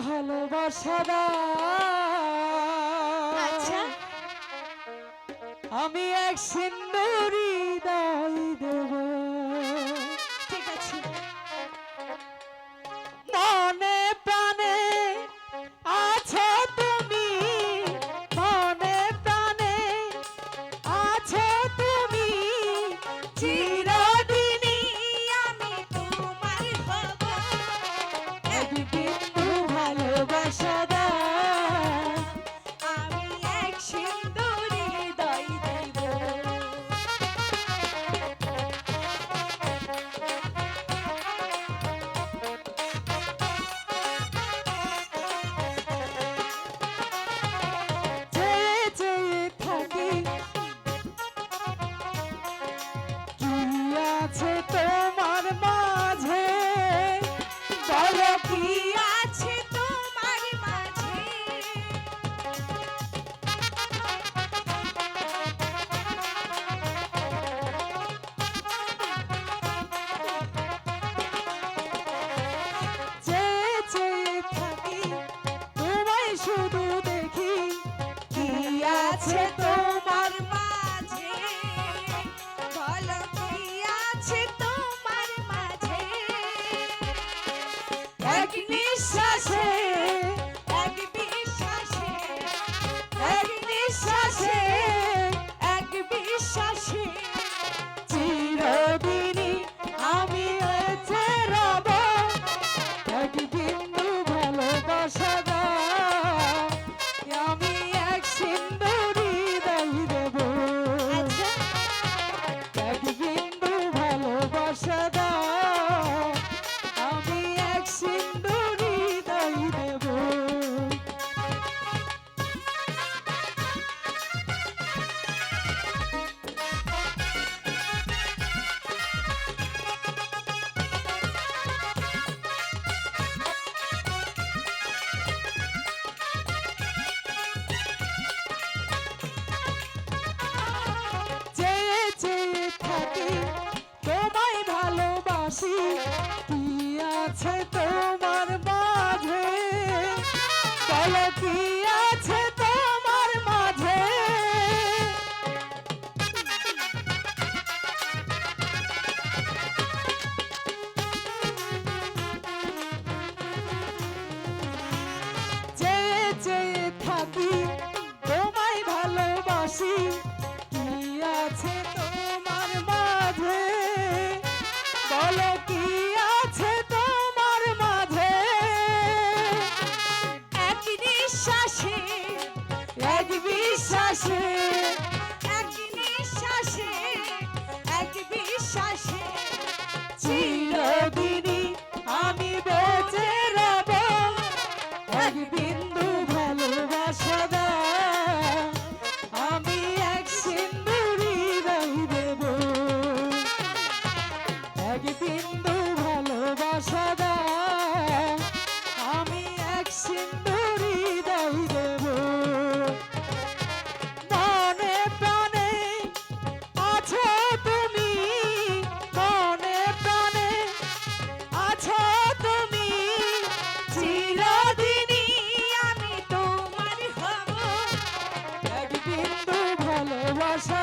ভালোবাসা আচ্ছা আমি এক সিন্দুরি দাই দেব। ঠিক আছে মনে প্রাণে আছো তুমি, মনে প্রাণে আছো তুমি, চিরদিনই আমি তোমার হব এক বিন্দু ভালোবাসা আমি এক সিন্দুরি দই দেব চেয়ে চেয়ে থাকি কি আছে তোমার মাঝে, বলো কি আছে তোমার মাঝে চেয়ে চেয়ে থাকি তোমায় শুধু দেখি, কি আছে তোমার মাঝে বলো কি আছে তোমার মাঝে এক নিঃশ্বাসে, এক বিশ্বাসে এক নিঃশ্বাসে, এক বিশ্বাসে চিরদিনই আমি বেঁচে রব এক বিন্দু ভালোবাসা আমি এক সিন্দুরি দাই দেব। আচ্ছা এক বিন্দু ভালোবাসা আমি এক সিন্দুরি দাই দেব। চেয়ে চেয়ে থাকি তোমায় ভালোবাসি, কি আছে তোমার মাঝে, বলো কি আছে তোমার মাঝে চেয়ে চেয়ে থাকি তোমায় ভালোবাসি, কি আছে তোমার মাঝে, বলো কি আছে তোমার মাঝে এক নিঃশ্বাসে এক বিশ্বাসে এক নিঃশ্বাসে এক বিশ্বাসে চিরদিনই আমি বেঁচে রব এক বিন্দু ভালোবাসা আমি এক সিন্দুরি দাই দেব। এক বিন্দু ভালোবাসা আমি এক সিন্দুরি দাই দেব। মনে প্রাণে আছো তুমি, মনে প্রাণে আছো তুমি, চিরদিনই আমি তোমার হব এক বিন্দু ভালোবাসা